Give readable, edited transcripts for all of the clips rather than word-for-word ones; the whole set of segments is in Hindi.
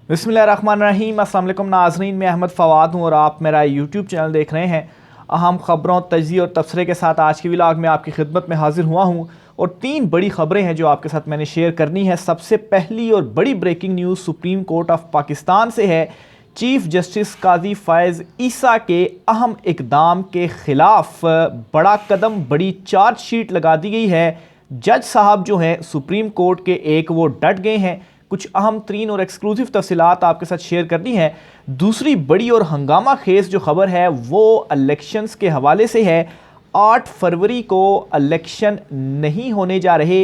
बिस्मिल्लाहिर्रहमानिर्रहीम। अस्सलाम वालेकुम नाज़रीन, मैं अहमद फ़वाद हूँ और आप मेरा यूट्यूब चैनल देख रहे हैं। अहम ख़बरों, तजज़िये और तबसरे के साथ आज की व्लॉग में आपकी खिदमत में हाजिर हुआ हूँ और 3 बड़ी ख़बरें हैं जो आपके साथ मैंने शेयर करनी है। सबसे पहली और बड़ी breaking news supreme court of Pakistan से है। चीफ जस्टिस काजी फ़ैज़ ईसा के अहम इक़दाम के ख़िलाफ़ बड़ा कदम, बड़ी चार्जशीट लगा दी गई है। जज साहब जो हैं सुप्रीम कोर्ट के वो डट गए हैं। कुछ अहम तरीन और एक्सक्लूसिव तफसीलात आपके साथ शेयर करनी है। दूसरी बड़ी और हंगामा खेज जो खबर है वो इलेक्शंस के हवाले से है। 8 फरवरी को इलेक्शन नहीं होने जा रहे,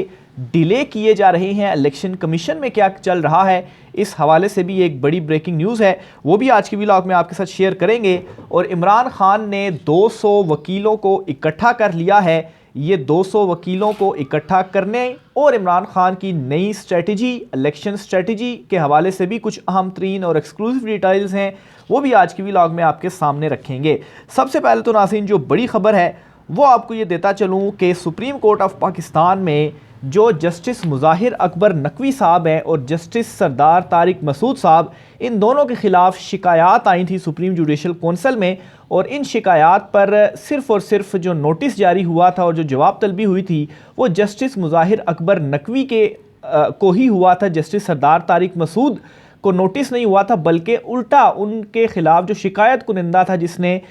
डिले किए जा रहे हैं। इलेक्शन कमीशन में क्या चल रहा है, इस हवाले से भी एक बड़ी ब्रेकिंग न्यूज़ है, वो भी आज की व्लॉग में आपके साथ शेयर करेंगे। और इमरान खान ने 200 वकीलों को इकट्ठा कर लिया है। ये 200 वकीलों को इकट्ठा करने और इमरान खान की नई स्ट्रेटजी, इलेक्शन स्ट्रेटजी के हवाले से भी कुछ अहम तरीन और एक्सक्लूसिव डिटेल्स हैं, वो भी आज की व्लॉग में आपके सामने रखेंगे। सबसे पहले तो नाज़रीन जो बड़ी खबर है वो आपको ये देता चलूँ कि सुप्रीम कोर्ट ऑफ पाकिस्तान में जो जस्टिस मुज़ाहिर अकबर नकवी साहब हैं और जस्टिस सरदार तारिक मसूद साहब, इन दोनों के ख़िलाफ़ शिकायत आई थी सुप्रीम जुडिशल कौंसिल में। और इन शिकायत पर सिर्फ़ और सिर्फ जो नोटिस जारी हुआ था और जो जवाब तलबी हुई थी वो जस्टिस मुज़ाहिर अकबर नकवी के को ही हुआ था। जस्टिस सरदार तारिक मसूद को नोटिस नहीं हुआ था, बल्कि उल्टा उनके ख़िलाफ़ जो शिकायत कुनिंदा था जिसने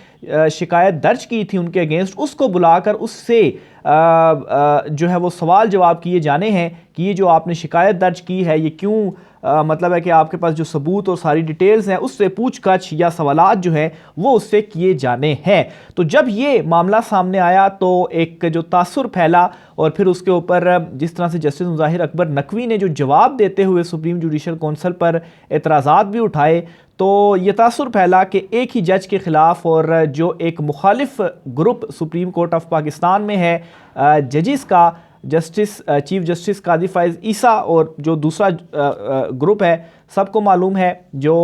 शिकायत दर्ज की थी उनके अगेंस्ट, उसको बुलाकर उससे जो है वो सवाल जवाब किए जाने हैं कि ये जो आपने शिकायत दर्ज की है ये क्यों, मतलब है कि आपके पास जो सबूत और सारी डिटेल्स हैं उससे पूछताछ या सवालात जो है वो उससे किए जाने हैं। तो जब ये मामला सामने आया तो एक जो तासुर फैला और फिर उसके ऊपर जिस तरह से जस्टिस मुज़ाहिर अकबर नकवी ने जो जवाब देते हुए सुप्रीम जुडिशल कौंसिल पर एतराज़ात भी उठाए, तो ये तासुर फैला कि एक ही जज के ख़िलाफ़ और जो एक मुखालिफ group Supreme court of Pakistan में है जजिस का, चीफ जस्टिस काजी फ़ैज़ ईसा और जो दूसरा ग्रुप है, सबको मालूम है जो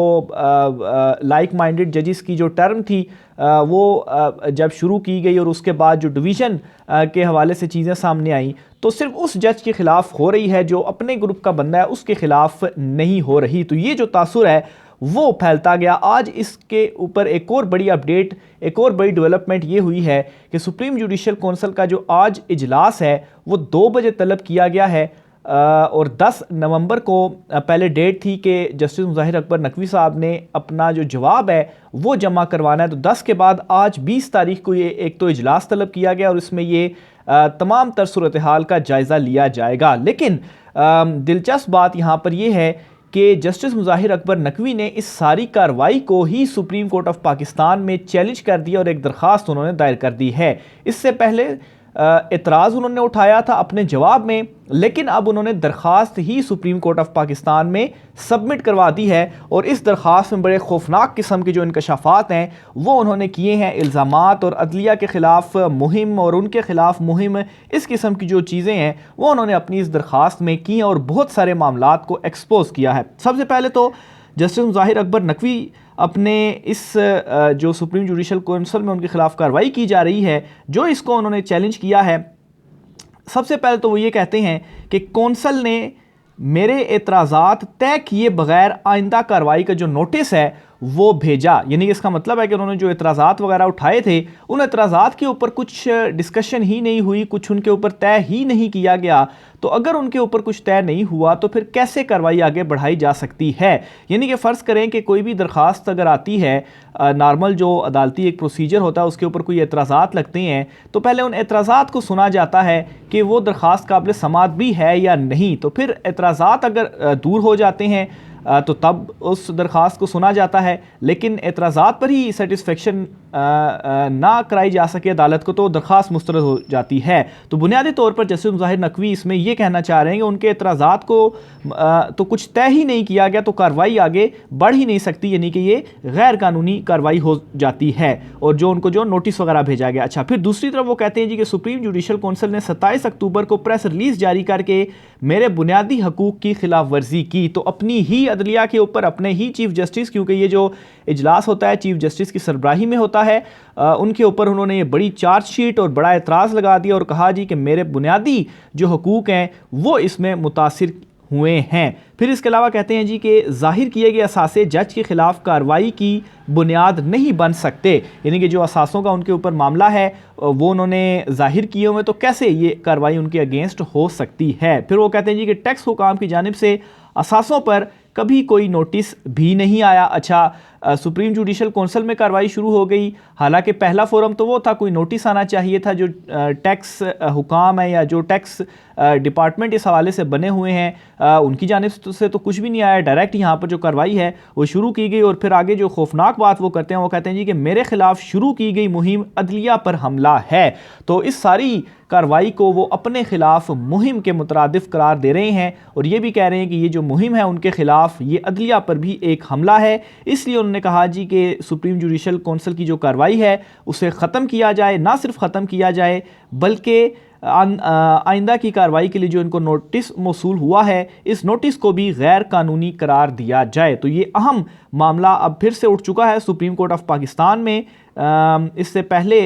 लाइक माइंडेड जजिस की जो टर्म थी वो जब शुरू की गई और उसके बाद जो डिवीज़न के हवाले से चीज़ें सामने आई तो सिर्फ उस जज के ख़िलाफ़ हो रही है, जो अपने ग्रुप का बंदा है उसके ख़िलाफ़ नहीं हो रही। तो ये जो तासुर है वो फैलता गया। आज इसके ऊपर एक और बड़ी अपडेट, एक और बड़ी डेवलपमेंट ये हुई है कि सुप्रीम जुडिशल कौंसिल का जो आज इजलास है वो 2 बजे तलब किया गया है और 10 नवंबर को पहले डेट थी कि जस्टिस मुज़ाहिर अकबर नकवी साहब ने अपना जो जवाब है वो जमा करवाना है। तो 10 के बाद आज 20 तारीख को ये एक तो इजलास तलब किया गया और इसमें ये तमाम तर सूरत हाल का जायज़ा लिया जाएगा। लेकिन दिलचस्प बात यहाँ पर यह है कि जस्टिस मुज़ाहिर अकबर नकवी ने इस सारी कार्रवाई को ही सुप्रीम कोर्ट ऑफ पाकिस्तान में चैलेंज कर दिया और एक दरख्वास्त उन्होंने दायर कर दी है। इससे पहले एतराज़ उन्होंने उठाया था अपने जवाब में, लेकिन अब उन्होंने दरख्वास्त ही सुप्रीम कोर्ट ऑफ पाकिस्तान में सबमिट करवा दी है और इस दरख्वास्त में बड़े खौफनाक किस्म के जो इंकशाफात हैं वो उन्होंने किए हैं। इल्ज़ामात और अदलिया के ख़िलाफ़ मुहिम और उनके ख़िलाफ़ मुहिम, इस किस्म की जो चीज़ें हैं वो उन्होंने अपनी इस दरख्वास्त में की हैं और बहुत सारे मामलात को एक्सपोज किया है। सबसे पहले तो जस्टिस मुज़ाहिर अकबर नकवी अपने इस जो सुप्रीम जुडिशल कौंसिल में उनके ख़िलाफ़ कार्रवाई की जा रही है, जो इसको उन्होंने चैलेंज किया है, सबसे पहले तो वो ये कहते हैं कि कौंसिल ने मेरे एतराज़ात तय किए बगैर आइंदा कार्रवाई का जो नोटिस है वो भेजा। यानी कि इसका मतलब है कि उन्होंने जो एतराज़ात वगैरह उठाए थे उन एतराज़ात के ऊपर कुछ डिस्कशन ही नहीं हुई, कुछ उनके ऊपर तय ही नहीं किया गया। तो अगर उनके ऊपर कुछ तय नहीं हुआ तो फिर कैसे कार्रवाई आगे बढ़ाई जा सकती है। यानी कि फ़र्ज़ करें कि कोई भी दरख्वास्त अगर आती है, नॉर्मल जो अदालती एक प्रोसीजर होता है उसके ऊपर कोई एतराज़ात लगते हैं तो पहले उन एतराज़ात को सुना जाता है कि वो दरख्वास्त काबिल समाअत भी है या नहीं। तो फिर एतराज़ात अगर दूर हो जाते हैं तो तब उस दरख्वास्त को सुना जाता है, लेकिन एतराज़ात पर ही सेटिस्फेक्शन ना कराई जा सके अदालत को तो दरख्वास्त मुस्तरद हो जाती है। तो बुनियादी तौर पर जस्टिस मुज़ाहिर नकवी इसमें यह कहना चाह रहे हैं कि उनके एतराज़ात को तो कुछ तय ही नहीं किया गया तो कार्रवाई आगे बढ़ ही नहीं सकती, यानी कि ये गैर कानूनी कार्रवाई हो जाती है और जो उनको जो नोटिस वगैरह भेजा गया। अच्छा, फिर दूसरी तरफ वो कहते हैं जी कि सुप्रीम जुडिशल कौंसिल ने 27 अक्टूबर को प्रेस रिलीज़ जारी करके मेरे बुनियादी हकूक़ की खिलाफ वर्जी की। तो अपनी ही अदलिया के ऊपर अपने ही चीफ जस्टिस, क्योंकि ये जो इजलास होता है चीफ जस्टिस की सरबराही में होता है, उनके ऊपर उन्होंने ये बड़ी चार्जशीट और बड़ा एतराज़ लगा दिया और कहा जी कि मेरे बुनियादी जो हकूक़ हैं वो इसमें मुतासिर हुए हैं। फिर इसके अलावा कहते हैं जी कि जाहिर किए गए असासे जज के खिलाफ कार्रवाई की बुनियाद नहीं बन सकते, यानी कि जो असासों का उनके ऊपर मामला है वो उन्होंने जाहिर किए हुए, तो कैसे ये कार्रवाई उनके अगेंस्ट हो सकती है। फिर वो कहते हैं जी कि टैक्स हुकाम की जानिब से असासों पर कभी कोई नोटिस भी नहीं आया। अच्छा, सुप्रीम जुडिशल कौंसिल में कार्रवाई शुरू हो गई, हालांकि पहला फोरम तो वो था, कोई नोटिस आना चाहिए था। जो टैक्स हुकाम है या जो टैक्स डिपार्टमेंट इस हवाले से बने हुए हैं उनकी जानिब से तो कुछ भी नहीं आया। डायरेक्ट यहाँ पर जो कार्रवाई है वो शुरू की गई। और फिर आगे जो खौफनाक बात वो करते हैं, वो कहते हैं जी कि मेरे खिलाफ शुरू की गई मुहिम अदलिया पर हमला है। तो इस सारी कार्रवाई को वो अपने खिलाफ मुहिम के मुतरादिफ करार दे रहे हैं और ये भी कह रहे हैं कि ये जो मुहिम है उनके खिलाफ ये अदलिया पर भी एक हमला है। इसलिए उन्होंने कहा जी कि सुप्रीम जुडिशल कौंसिल की जो कार्रवाई है उसे ख़त्म किया जाए, ना सिर्फ ख़त्म किया जाए बल्कि आइंदा की कार्रवाई के लिए जो इनको नोटिस मौसूल हुआ है इस नोटिस को भी गैर कानूनी करार दिया जाए। तो ये अहम मामला अब फिर से उठ चुका है सुप्रीम कोर्ट ऑफ पाकिस्तान में। इससे पहले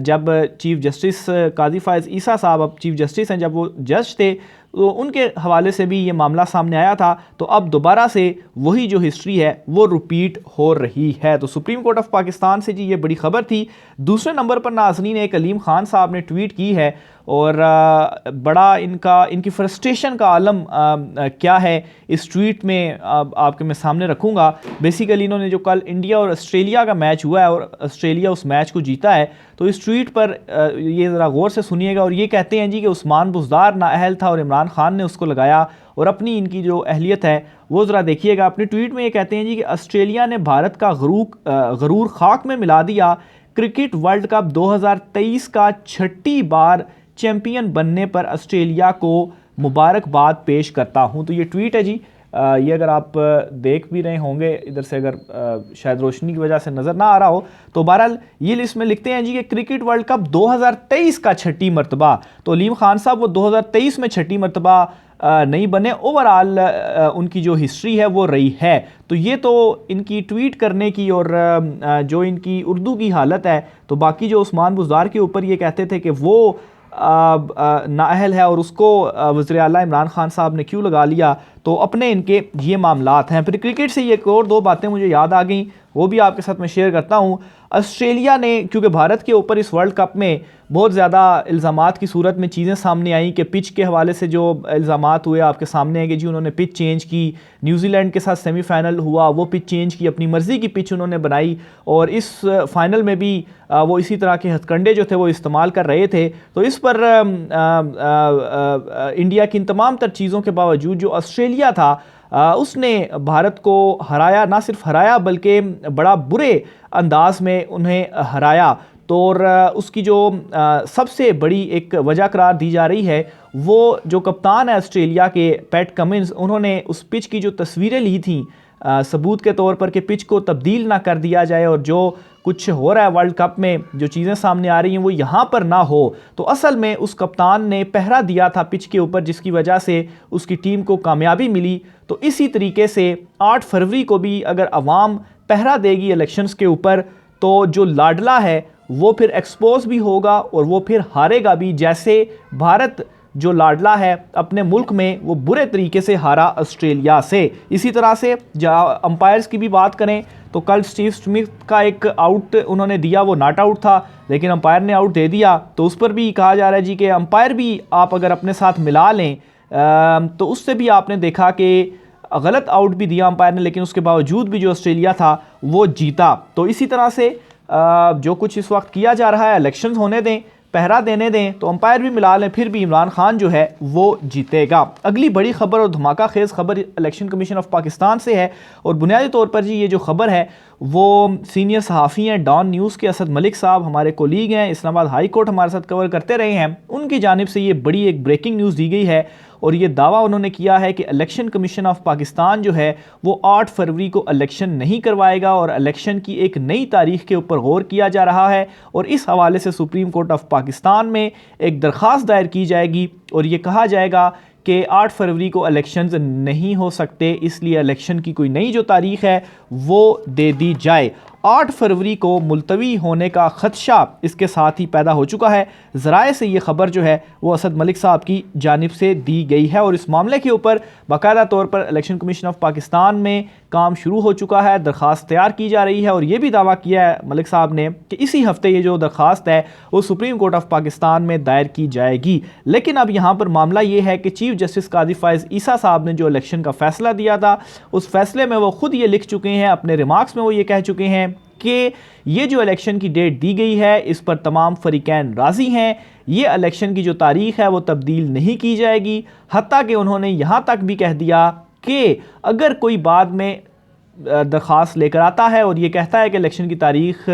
जब चीफ जस्टिस काजी फ़ायज़ ईसा साहब अब चीफ जस्टिस हैं, जब वो जज थे तो उनके हवाले से भी ये मामला सामने आया था। तो अब दोबारा से वही जो हिस्ट्री है वो रिपीट हो रही है। तो सुप्रीम कोर्ट ऑफ पाकिस्तान से जी ये बड़ी खबर थी। दूसरे नंबर पर नाज़रीन एक अलीम खान साहब ने ट्वीट की है और बड़ा इनकी फ्रस्ट्रेशन का आलम क्या है इस ट्वीट में आपके मैं सामने रखूँगा। बेसिकली इन्होंने जो कल इंडिया और ऑस्ट्रेलिया का मैच हुआ है और ऑस्ट्रेलिया उस मैच को जीता है, तो इस ट्वीट पर ये ज़रा गौर से सुनिएगा। और ये कहते हैं जी कि उस्मान बुज़दार नाअहल था और इमरान खान ने उसको लगाया, और अपनी इनकी जो अहलियत है वो ज़रा देखिएगा। अपने ट्वीट में ये कहते हैं जी कि ऑस्ट्रेलिया ने भारत का गरूर खाक में मिला दिया। क्रिकेट वर्ल्ड कप 2023 का छठी बार चैंपियन बनने पर ऑस्ट्रेलिया को मुबारकबाद पेश करता हूं। तो ये ट्वीट है जी, ये अगर आप देख भी रहे होंगे इधर से, अगर शायद रोशनी की वजह से नज़र ना आ रहा हो, तो बहरहाल ये लिस्ट में लिखते हैं जी कि क्रिकेट वर्ल्ड कप 2023 का छठी मरतबा। तो अलीम खान साहब वो 2023 में छठी मरतबा नहीं बने, ओवरऑल उनकी जो हिस्ट्री है वो रही है। तो ये तो इनकी ट्वीट करने की और जो इनकी उर्दू की हालत है। तो बाकी जो उस्मान बुज़दार के ऊपर ये कहते थे कि वो नाअहल है और उसको वज़ीर आला इमरान खान साहब ने क्यों लगा लिया, तो अपने इनके ये मामलात हैं। फिर क्रिकेट से ये और दो बातें मुझे याद आ गई, वो भी आपके साथ मैं शेयर करता हूँ। ऑस्ट्रेलिया ने, क्योंकि भारत के ऊपर इस वर्ल्ड कप में बहुत ज़्यादा इल्ज़ामात की सूरत में चीज़ें सामने आई कि पिच के हवाले से जो इल्ज़ामात हुए आपके सामने है कि जी उन्होंने पिच चेंज की, न्यूजीलैंड के साथ सेमीफाइनल हुआ वो पिच चेंज की, अपनी मर्ज़ी की पिच उन्होंने बनाई, और इस फाइनल में भी वो इसी तरह के हथकंडे जो थे वो इस्तेमाल कर रहे थे। तो इस पर इंडिया की इन तमाम तर चीज़ों के बावजूद जो ऑस्ट्रेलिया था उसने भारत को हराया, ना सिर्फ हराया बल्कि बड़ा बुरे अंदाज में उन्हें हराया। तो उसकी जो सबसे बड़ी एक वजह करार दी जा रही है वो जो कप्तान है ऑस्ट्रेलिया के पैट कमिंस, उन्होंने उस पिच की जो तस्वीरें ली थी सबूत के तौर पर कि पिच को तब्दील ना कर दिया जाए और जो कुछ हो रहा है वर्ल्ड कप में जो चीज़ें सामने आ रही हैं वो यहाँ पर ना हो। तो असल में उस कप्तान ने पहरा दिया था पिच के ऊपर, जिसकी वजह से उसकी टीम को कामयाबी मिली। तो इसी तरीके से 8 फरवरी को भी अगर अवाम पहरा देगी इलेक्शंस के ऊपर, तो जो लाडला है वो फिर एक्सपोज भी होगा और वो फिर हारेगा भी, जैसे भारत जो लाडला है अपने मुल्क में वो बुरे तरीके से हारा ऑस्ट्रेलिया से। इसी तरह से अंपायर्स की भी बात करें तो कल स्टीव स्मिथ का एक आउट उन्होंने दिया, वो नॉट आउट था लेकिन अंपायर ने आउट दे दिया। तो उस पर भी कहा जा रहा है जी कि अंपायर भी आप अगर अपने साथ मिला लें तो उससे भी आपने देखा कि गलत आउट भी दिया अंपायर ने, लेकिन उसके बावजूद भी जो ऑस्ट्रेलिया था वो जीता। तो इसी तरह से जो कुछ इस वक्त किया जा रहा है, इलेक्शंस होने दें, पहरा देने दें, तो अंपायर भी मिला लें, फिर भी इमरान खान जो है वो जीतेगा। अगली बड़ी खबर और धमाका खेज खबर इलेक्शन कमीशन ऑफ पाकिस्तान से है, और बुनियादी तौर पर जी ये जो खबर है वो सीनियर सहाफ़ी हैं डॉन न्यूज़ के असद मलिक साहब, हमारे कोलीग हैं, इस्लामाबाद हाई कोर्ट हमारे साथ कवर करते रहे हैं, उनकी जानिब से ये बड़ी एक ब्रेकिंग न्यूज़ दी गई है। और ये दावा उन्होंने किया है कि इलेक्शन कमीशन ऑफ पाकिस्तान जो है वो 8 फरवरी को इलेक्शन नहीं करवाएगा और इलेक्शन की एक नई तारीख के ऊपर गौर किया जा रहा है। और इस हवाले से सुप्रीम कोर्ट ऑफ पाकिस्तान में एक दरख्वास्त दायर की जाएगी और ये कहा जाएगा कि 8 फरवरी को इलेक्शंस नहीं हो सकते, इसलिए इलेक्शन की कोई नई जो तारीख है वो दे दी जाए। 8 फरवरी को मुलतवी होने का खदशा इसके साथ ही पैदा हो चुका है। ज़राए से ये खबर जो है वो असद मलिक साहब की जानिब से दी गई है और इस मामले के ऊपर बाकायदा तौर पर इलेक्शन कमीशन ऑफ पाकिस्तान में काम शुरू हो चुका है, दरख्वास्त तैयार की जा रही है और ये भी दावा किया है मलिक साहब ने कि इसी हफ्ते ये जो दरख्वास्त है वो सुप्रीम कोर्ट ऑफ पाकिस्तान में दायर की जाएगी। लेकिन अब यहाँ पर मामला ये है कि चीफ जस्टिस काजी फाइज ईसा साहब ने जो इलेक्शन का फैसला दिया था उस फैसले में वो खुद ये लिख चुके हैं, अपने रिमार्क्स में वो ये कह चुके हैं कि ये जो इलेक्शन की डेट दी गई है इस पर तमाम फरीकैन राज़ी हैं, ये इलेक्शन की जो तारीख है वो तब्दील नहीं की जाएगी। हत्ता कि उन्होंने यहाँ तक भी कह दिया कि अगर कोई बाद में दरख्वास्त लेकर आता है और ये कहता है कि इलेक्शन की तारीख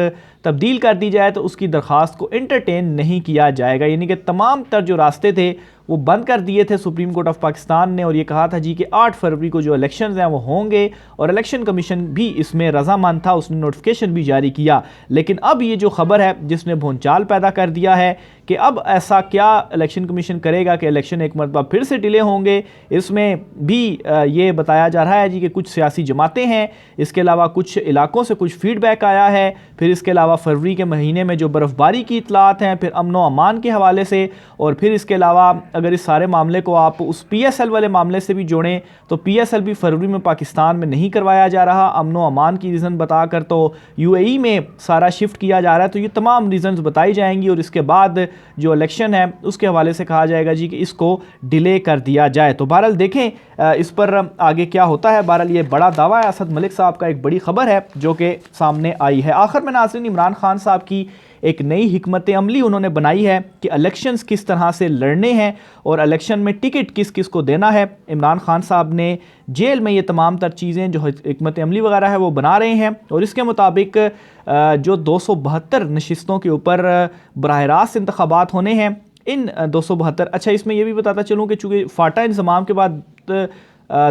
तब्दील कर दी जाए तो उसकी दरख्वास्त को एंटरटेन नहीं किया जाएगा। यानी कि तमाम तर जो रास्ते थे वो बंद कर दिए थे सुप्रीम कोर्ट ऑफ पाकिस्तान ने और ये कहा था जी कि 8 फरवरी को जो इलेक्शंस हैं वो होंगे और इलेक्शन कमीशन भी इसमें रजामंद था, उसने नोटिफिकेशन भी जारी किया। लेकिन अब ये जो खबर है जिसने भूंचाल पैदा कर दिया है कि अब ऐसा क्या इलेक्शन कमीशन करेगा कि इलेक्शन एक मरतबा फिर से डिले होंगे, इसमें भी ये बताया जा रहा है जी कि कुछ सियासी जमातें हैं, इसके अलावा कुछ इलाकों से कुछ फीडबैक आया है, फिर इसके अलावा फरवरी के महीने में जो बर्फ़बारी की इतलात हैं, फिर अमन व अमान के हवाले से, और फिर इसके अलावा अगर इस सारे मामले को आप उस PSL वाले मामले से भी जोड़ें तो PSL भी फरवरी में पाकिस्तान में नहीं करवाया जा रहा, अमन व अमान की रीज़न बताकर तो UAE में सारा शिफ्ट किया जा रहा है। तो ये तमाम रीज़न्स बताई जाएंगी और इसके बाद जो इलेक्शन है उसके हवाले से कहा जाएगा जी कि इसको डिले कर दिया जाए। तो बहरहाल देखें इस पर आगे क्या होता है। बहरहाल ये बड़ा दावा है असद मलिक साहब का, एक बड़ी खबर है जो कि सामने आई है। आखिर में नाज़रीन, इमरान खान साहब की एक नई हिकमत अमली उन्होंने बनाई है कि इलेक्शंस किस तरह से लड़ने हैं और इलेक्शन में टिकट किस किस को देना है। इमरान खान साहब ने जेल में ये तमाम तर चीज़ें जो हिकमत अमली वगैरह है वो बना रहे हैं और इसके मुताबिक जो 272 नशिस्तों के ऊपर बराह रास्त इंतखाबात होने हैं, इन 272, अच्छा इसमें यह भी बताता चलूँ कि चूँकि फाटा इंज़माम के बाद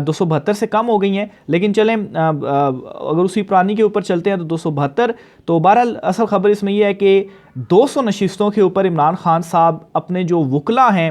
272 से कम हो गई हैं, लेकिन चलें अगर उसी पुरानी के ऊपर चलते हैं तो 272। तो बहरहाल असल ख़बर इसमें यह है कि 200 नशिस्तों के ऊपर इमरान खान साहब अपने जो वकला हैं,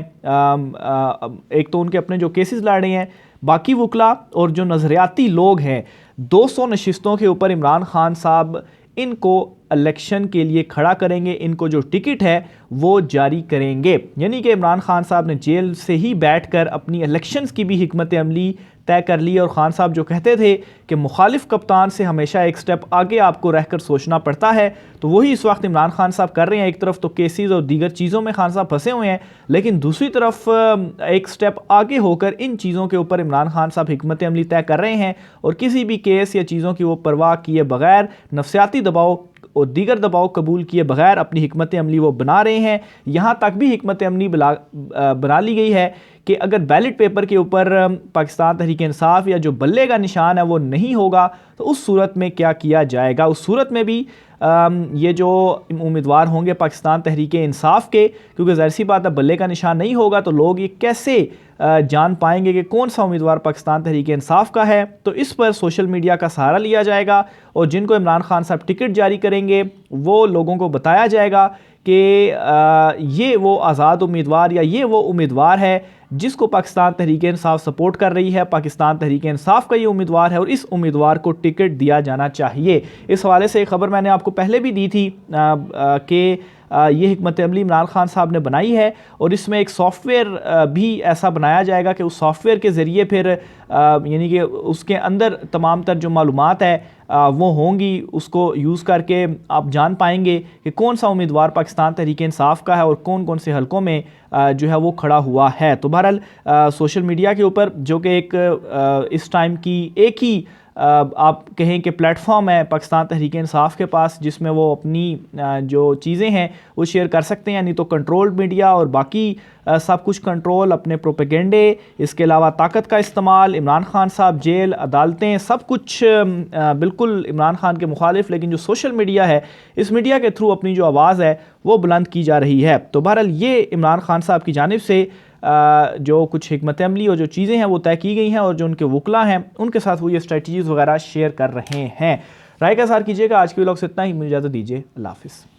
एक तो उनके अपने जो केसेस लड़ रहे हैं, बाकी वकला और जो नज़रियाती लोग हैं, 200 नशिस्तों के ऊपर इमरान खान साहब इनको इलेक्शन के लिए खड़ा करेंगे, इनको जो टिकट है वो जारी करेंगे। यानी कि इमरान खान साहब ने जेल से ही बैठकर अपनी इलेक्शंस की भी हिकमत अमली तय कर ली। और खान साहब जो कहते थे कि मुखालिफ कप्तान से हमेशा एक स्टेप आगे आपको रहकर सोचना पड़ता है, तो वही इस वक्त इमरान खान साहब कर रहे हैं। एक तरफ तो केसेस और दीगर चीज़ों में खान साहब फंसे हुए हैं, लेकिन दूसरी तरफ एक स्टेप आगे होकर इन चीज़ों के ऊपर इमरान खान साहब हिकमत अमली तय कर रहे हैं और किसी भी केस या चीज़ों की वो परवाह किए बगैर, नफसियाती दबाव और दीगर दबाव कबूल किए बगैर अपनी हिकमत अमली वो बना रहे हैं। यहाँ तक भी हिकमत अमली बना ली गई है कि अगर बैलेट पेपर के ऊपर पाकिस्तान तहरीक इंसाफ या जो बल्ले का निशान है वो नहीं होगा तो उस सूरत में क्या किया जाएगा। उस सूरत में भी ये जो उम्मीदवार होंगे पाकिस्तान तहरीक इंसाफ के, क्योंकि ज़ाहिर सी बात है बल्ले का निशान नहीं होगा तो लोग ये कैसे जान पाएंगे कि कौन सा उम्मीदवार पाकिस्तान तहरीक इंसाफ का है। तो इस पर सोशल मीडिया का सहारा लिया जाएगा और जिनको इमरान खान साहब टिकट जारी करेंगे वो लोगों को बताया जाएगा कि ये वो आज़ाद उम्मीदवार या ये वो उम्मीदवार है जिसको पाकिस्तान तहरीक इंसाफ सपोर्ट कर रही है, पाकिस्तान तहरीक इंसाफ का ये उम्मीदवार है और इस उम्मीदवार को टिकट दिया जाना चाहिए। इस हवाले से एक ख़बर मैंने आपको पहले भी दी थी कि ये हिकमत अमली इमरान खान साहब ने बनाई है और इसमें एक सॉफ्टवेयर भी ऐसा बनाया जाएगा कि उस सॉफ्टवेयर के ज़रिए फिर यानी कि उसके अंदर तमाम तर जो मालूमात है वो होंगी, उसको यूज़ करके आप जान पाएंगे कि कौन सा उम्मीदवार पाकिस्तान तहरीक इंसाफ का है और कौन कौन से हलकों में जो है वो खड़ा हुआ है। तो बहरहाल सोशल मीडिया के ऊपर जो कि एक इस टाइम की एक ही आप कहें कि प्लेटफॉर्म है पाकिस्तान तहरीक इंसाफ के पास, जिसमें वो अपनी जो चीज़ें हैं वो शेयर कर सकते हैं। नहीं तो कंट्रोल्ड मीडिया और बाकी सब कुछ कंट्रोल, अपने प्रोपेगेंडे, इसके अलावा ताकत का इस्तेमाल, इमरान खान साहब जेल, अदालतें, सब कुछ बिल्कुल इमरान खान के मुखालिफ। लेकिन जो सोशल मीडिया है, इस मीडिया के थ्रू अपनी जो आवाज़ है वो बुलंद की जा रही है। तो बहरहाल ये इमरान खान साहब की जानिब से जो कुछ हिकमत अमली और जो चीज़ें हैं वो तय की गई हैं और जो उनके वकला हैं उनके साथ वो ये स्ट्रेटजीज़ वगैरह शेयर कर रहे हैं। राय का इज़हार कीजिएगा। आज के व्लॉग से इतना ही, मुझे इजाज़त दीजिए। अल्लाह हाफ़िज़।